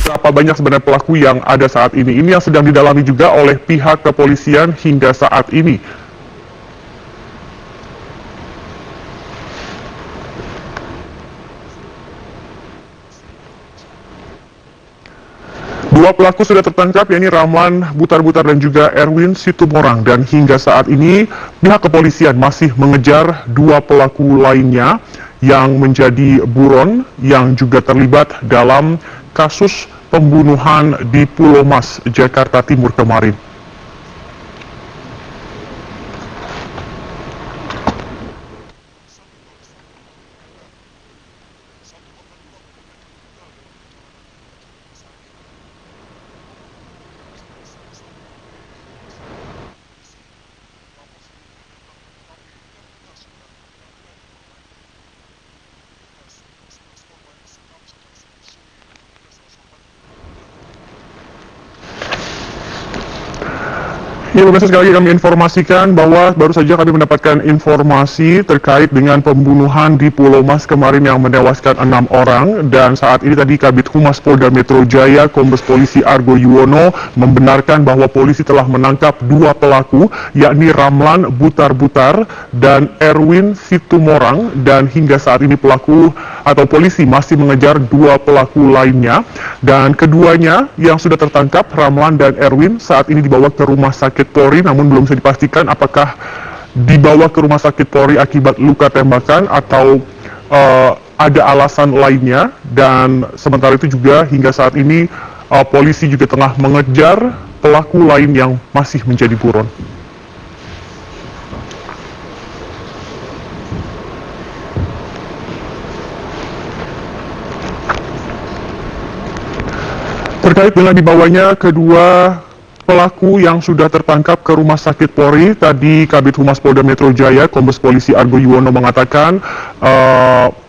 Berapa banyak sebenarnya pelaku yang ada saat ini? Ini yang sedang didalami juga oleh pihak kepolisian hingga saat ini. Dua pelaku sudah tertangkap, yakni Ramlan Butar-Butar dan juga Erwin Situmorang. Dan hingga saat ini pihak kepolisian masih mengejar dua pelaku lainnya yang menjadi buron yang juga terlibat dalam kasus pembunuhan di Pulau Mas, Jakarta Timur kemarin. Ya, pemirsa, sekali lagi kami informasikan bahwa baru saja kami mendapatkan informasi terkait dengan pembunuhan di Pulau Mas kemarin yang menewaskan 6 orang, dan saat ini tadi Kabid Humas Polda Metro Jaya Kombes Polisi Argo Yuwono membenarkan bahwa polisi telah menangkap dua pelaku, yakni Ramlan Butar-Butar dan Erwin Situmorang, dan hingga saat ini pelaku atau polisi masih mengejar dua pelaku lainnya, dan keduanya yang sudah tertangkap, Ramlan dan Erwin, saat ini dibawa ke rumah sakit Polri, namun belum bisa dipastikan apakah dibawa ke rumah sakit Polri akibat luka tembakan atau ada alasan lainnya. Dan sementara itu juga hingga saat ini polisi juga tengah mengejar pelaku lain yang masih menjadi buron. Terkait dengan dibawanya kedua pelaku yang sudah tertangkap ke rumah sakit Polri, tadi Kabid Humas Polda Metro Jaya Kombes Polisi Argo Yuwono mengatakan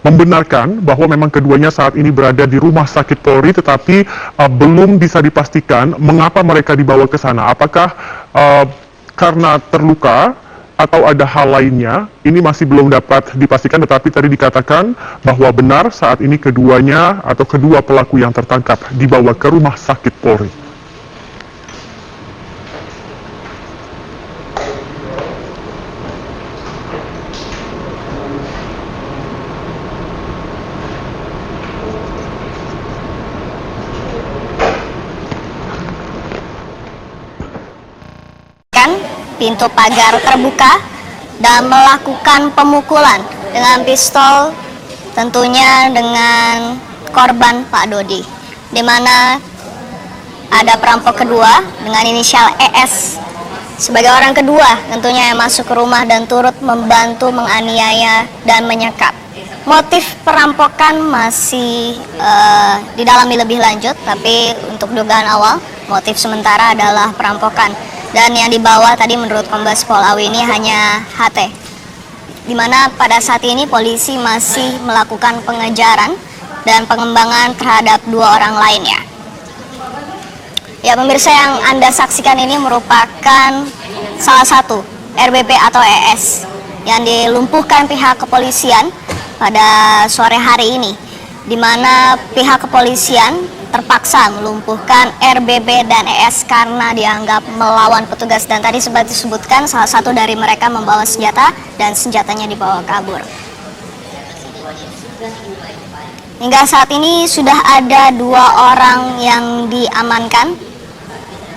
membenarkan bahwa memang keduanya saat ini berada di rumah sakit Polri, tetapi belum bisa dipastikan mengapa mereka dibawa ke sana. Apakah karena terluka atau ada hal lainnya, ini masih belum dapat dipastikan, tetapi tadi dikatakan bahwa benar saat ini keduanya atau kedua pelaku yang tertangkap dibawa ke rumah sakit Polri. Pintu pagar terbuka dan melakukan pemukulan dengan pistol, tentunya dengan korban Pak Dodi, di mana ada perampok kedua dengan inisial ES sebagai orang kedua tentunya yang masuk ke rumah dan turut membantu menganiaya dan menyekap. Motif perampokan masih didalami lebih lanjut, tapi untuk dugaan awal motif sementara adalah perampokan. Dan yang dibawa tadi menurut Kombes Pol Awi ini hanya HT, di mana pada saat ini polisi masih melakukan pengejaran dan pengembangan terhadap dua orang lainnya. Ya, pemirsa, yang Anda saksikan ini merupakan salah satu RBP atau ES yang dilumpuhkan pihak kepolisian pada sore hari ini, di mana pihak kepolisian terpaksa melumpuhkan RBB dan ES karena dianggap melawan petugas, dan tadi sempat disebutkan salah satu dari mereka membawa senjata dan senjatanya dibawa kabur. Hingga saat ini sudah ada dua orang yang diamankan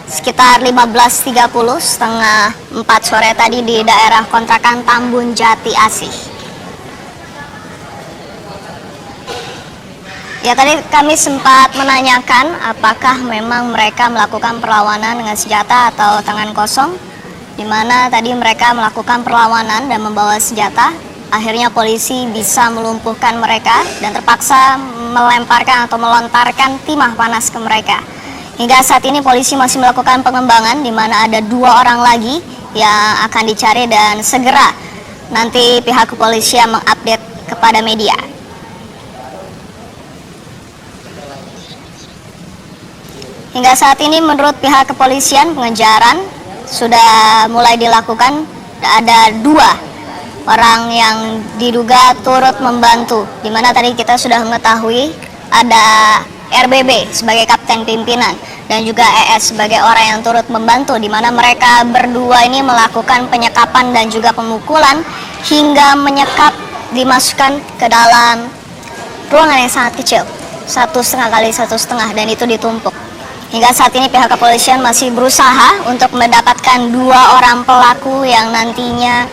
sekitar 15.30 setengah 4 sore tadi di daerah kontrakan Tambun Jati Asih. Ya, tadi kami sempat menanyakan apakah memang mereka melakukan perlawanan dengan senjata atau tangan kosong, di mana tadi mereka melakukan perlawanan dan membawa senjata. Akhirnya polisi bisa melumpuhkan mereka dan terpaksa melemparkan atau melontarkan timah panas ke mereka. Hingga saat ini polisi masih melakukan pengembangan, di mana ada dua orang lagi yang akan dicari dan segera nanti pihak kepolisian mengupdate kepada media. Hingga saat ini menurut pihak kepolisian pengejaran sudah mulai dilakukan. Ada dua orang yang diduga turut membantu, di mana tadi kita sudah mengetahui ada RBB sebagai kapten pimpinan dan juga ES sebagai orang yang turut membantu, di mana mereka berdua ini melakukan penyekapan dan juga pemukulan hingga menyekap dimasukkan ke dalam ruangan yang sangat kecil, 1,5 kali 1,5, dan itu ditumpuk. Hingga saat ini pihak kepolisian masih berusaha untuk mendapatkan 2 orang pelaku yang nantinya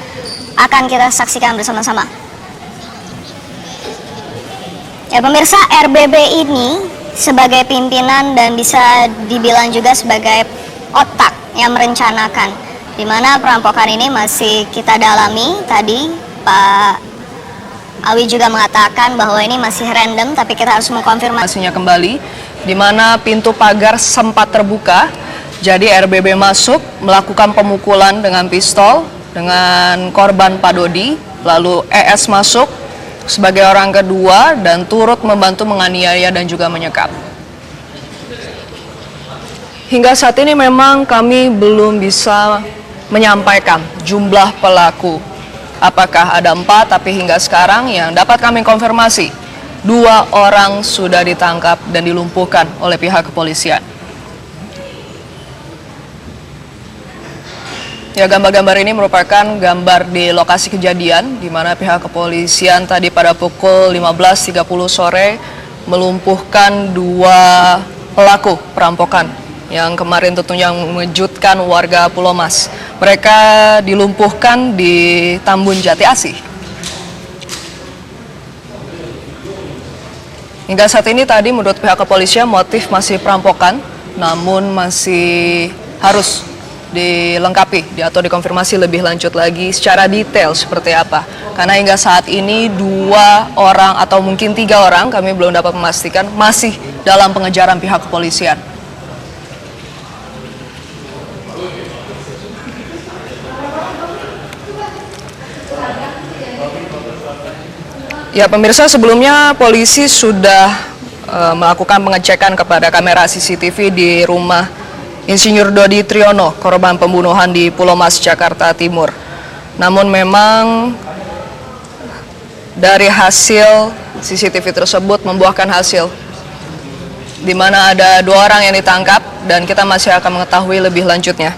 akan kita saksikan bersama-sama. Ya pemirsa, RBB ini sebagai pimpinan dan bisa dibilang juga sebagai otak yang merencanakan, di mana perampokan ini masih kita dalami. Tadi Pak Awi juga mengatakan bahwa ini masih random, tapi kita harus mengkonfirmasinya kembali, di mana pintu pagar sempat terbuka. Jadi RBB masuk melakukan pemukulan dengan pistol dengan korban Pak Dodi, lalu ES masuk sebagai orang kedua dan turut membantu menganiaya dan juga menyekap. Hingga saat ini memang kami belum bisa menyampaikan jumlah pelaku. Apakah ada 4, tapi hingga sekarang yang dapat kami konfirmasi, 2 orang sudah ditangkap dan dilumpuhkan oleh pihak kepolisian. Ya, gambar-gambar ini merupakan gambar di lokasi kejadian, di mana pihak kepolisian tadi pada pukul 15.30 sore melumpuhkan 2 pelaku perampokan yang kemarin tentunya mengejutkan warga Pulau Mas. Mereka dilumpuhkan di Tambun Jati Asih. Hingga saat ini tadi menurut pihak kepolisian motif masih perampokan, namun masih harus dilengkapi atau dikonfirmasi lebih lanjut lagi secara detail seperti apa. Karena hingga saat ini 2 orang atau mungkin 3 orang, kami belum dapat memastikan, masih dalam pengejaran pihak kepolisian. Ya pemirsa, sebelumnya polisi sudah melakukan pengecekan kepada kamera CCTV di rumah Insinyur Dodi Triyono, korban pembunuhan di Pulau Mas, Jakarta Timur. Namun memang dari hasil CCTV tersebut membuahkan hasil, di mana ada 2 orang yang ditangkap dan kita masih akan mengetahui lebih lanjutnya.